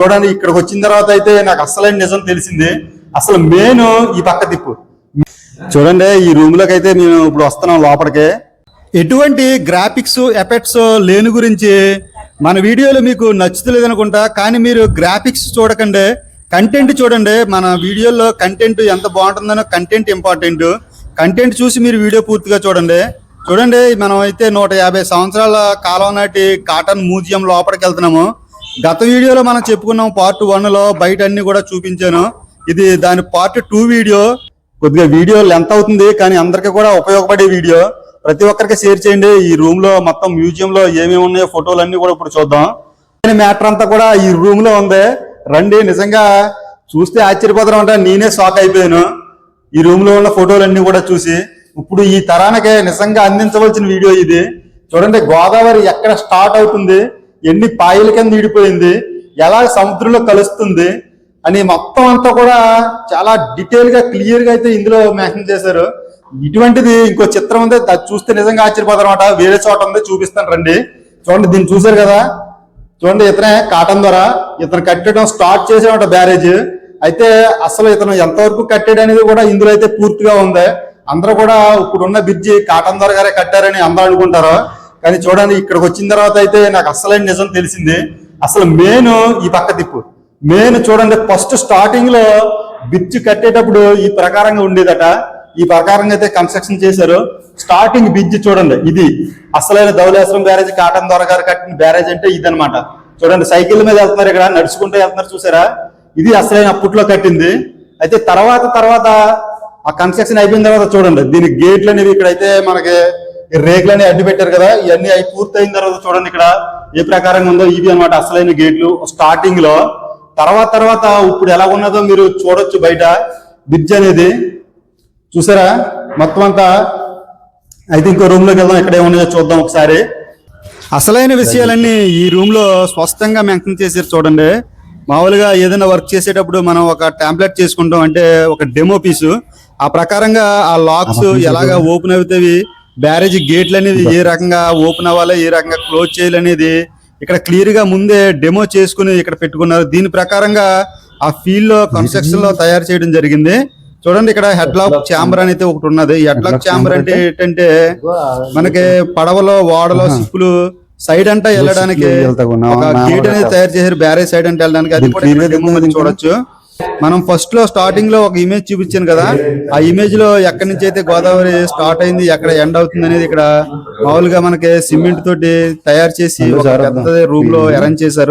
చూడండి ఇక్కడికి వచ్చిన తర్వాత అయితే నాకు అసలైన నిజం తెలిసింది. అసలు మెయిన్ ఈ పక్క తిప్పు. చూడండి ఈ రూమ్ లోకి అయితే మేము ఇప్పుడు వస్తున్నాం లోపలికి. ఎటువంటి గ్రాఫిక్స్ ఎఫెక్ట్స్ లేని గురించి మన వీడియోలో మీకు నచ్చుతలేదు అనుకుంటా. కానీ మీరు గ్రాఫిక్స్ చూడకండి, కంటెంట్ చూడండి. మన వీడియోలో కంటెంట్ ఎంత బాగుంటుందనో కంటెంట్ ఇంపార్టెంట్. కంటెంట్ చూసి మీరు వీడియో పూర్తిగా చూడండి. చూడండి మనం అయితే 150 సంవత్సరాల కాలం నాటి కాటన్ మ్యూజియం లోపలికి వెళ్తున్నాము. గత వీడియోలో మనం చెప్పుకున్నాం పార్ట్ 1లో బయట అన్ని కూడా చూపించాను. ఇది దాని పార్ట్ 2 వీడియో. కొద్దిగా వీడియో లెంత్ అవుతుంది కానీ అందరికీ కూడా ఉపయోగపడే వీడియో. ప్రతి ఒక్కరికి షేర్ చేయండి. ఈ రూమ్ లో మొత్తం మ్యూజియం లో ఏమేమి ఉన్నాయో ఫోటోలు అన్ని కూడా ఇప్పుడు చూద్దాం. మ్యాటర్ అంతా కూడా ఈ రూమ్ లో ఉంది. రండి, నిజంగా చూస్తే ఆశ్చర్యపోతాం అంటే నేనే షాక్ అయిపోయాను ఈ రూమ్ లో ఉన్న ఫోటోలన్నీ కూడా చూసి. ఇప్పుడు ఈ తరానికి నిజంగా అందించవలసిన వీడియో ఇది. చూడండి గోదావరి ఎక్కడ స్టార్ట్ అవుతుంది, ఎన్ని పాయల కింద ఈడిపోయింది, ఎలా సముద్రంలో కలుస్తుంది అని మొత్తం అంతా కూడా చాలా డీటెయిల్ గా క్లియర్ గా అయితే ఇందులో మెన్షన్ చేశారు. ఇటువంటిది ఇంకో చిత్రం ఉంది, అది చూస్తే నిజంగా ఆశ్చర్యపోతారు అనమాట. వేరే చోట ఉంది, చూపిస్తాను రండి. చూడండి దీన్ని చూసారు కదా. చూడండి ఇతనే కాటన్ ద్వారా ఇతను కట్టడం స్టార్ట్ చేసేవాట బ్యారేజ్. అయితే అసలు ఇతను ఎంతవరకు కట్టాడు అనేది కూడా ఇందులో అయితే పూర్తిగా ఉంది. అందరూ కూడా ఇప్పుడున్న బ్రిడ్జి కాటన్ ద్వారా గారే కట్టారని అందరూ అనుకుంటారు. కానీ చూడండి ఇక్కడికి వచ్చిన తర్వాత అయితే నాకు అసలైన నిజం తెలిసింది. అసలు మెయిన్ ఈ పక్క తిప్పు. మెయిన్ చూడండి ఫస్ట్ స్టార్టింగ్ లో బ్రిడ్జ్ కట్టేటప్పుడు ఈ ప్రకారంగా ఉండేదట. ఈ ప్రకారంగా అయితే కన్స్ట్రక్షన్ చేశారు. స్టార్టింగ్ బ్రిడ్జ్ చూడండి, ఇది అసలైన ధవళేశ్వరం బ్యారేజ్, కాటన్ ద్వారా గారు కట్టిన బ్యారేజ్ అంటే ఇది అనమాట. చూడండి సైకిల్ మీద వెళ్తున్నారు, ఇక్కడ నడుచుకుంటూ వెళ్తున్నారు చూసారా. ఇది అసలైన అప్పట్లో కట్టింది. అయితే తర్వాత ఆ కన్స్ట్రక్షన్ అయిపోయిన తర్వాత చూడండి దీని గేట్లు అనేవి ఇక్కడైతే మనకి రేకులు అనేవి అడ్డు పెట్టారు కదా. ఇవన్నీ అవి పూర్తి అయిన తర్వాత చూడండి ఇక్కడ ఏ ప్రకారంగా ఉందో ఇవి అనమాట అసలైన గేట్లు స్టార్టింగ్ లో. తర్వాత ఇప్పుడు ఎలా ఉన్నదో మీరు చూడొచ్చు బయట బ్రిడ్జ్ అనేది. చూసారా మొత్తం అంతా. అయితే ఇంకో రూమ్ లోకి వెళ్దాం, ఇక్కడ ఏమున్నాయో చూద్దాం ఒకసారి. అసలైన విషయాలన్నీ ఈ రూమ్ లో స్పష్టంగా మెన్షన్ చేశారు. చూడండి మామూలుగా ఏదైనా వర్క్ చేసేటప్పుడు మనం ఒక టెంప్లెట్ చేసుకుంటాం, అంటే ఒక డెమో పీసు. ఆ ప్రకారంగా ఆ లాక్స్ ఎలాగా ఓపెన్ అవుతాయి, బ్యారేజ్ గేట్లు అనేది ఏ రకంగా ఓపెన్ అవ్వాలి, ఏ రకంగా క్లోజ్ చేయాలనేది ఇక్కడ క్లియర్ గా ముందే డెమో చేసుకుని ఇక్కడ పెట్టుకున్నారు. దీని ప్రకారంగా ఆ ఫీల్డ్ లో కన్స్ట్రక్షన్ లో తయారు చేయడం జరిగింది. చూడండి ఇక్కడ హెడ్ లాక్ ఛాంబర్ అనేది ఒకటి ఉన్నది. ఈ హెడ్ లాక్ ఛాంబర్ అంటే ఏంటంటే మనకి పడవలో ఓడలో షిప్పులు సైడ్ అంతా వెళ్ళడానికి ఒక గేట్ అనేది తయారు చేశారు, బ్యారేజ్ సైడ్ అంటే వెళ్ళడానికి. అది కూడా చూడొచ్చు. మనం ఫస్ట్ లో స్టార్టింగ్ లో ఒక ఇమేజ్ చూపించాను కదా, ఆ ఇమేజ్ లో ఎక్కడి నుంచి అయితే గోదావరి స్టార్ట్ అయింది, ఎక్కడ ఎండ్ అవుతుంది అనేది ఇక్కడ మామూలుగా మనకి సిమెంట్ తోటి తయారు చేసి రూమ్ లో అరేంజ్ చేశారు.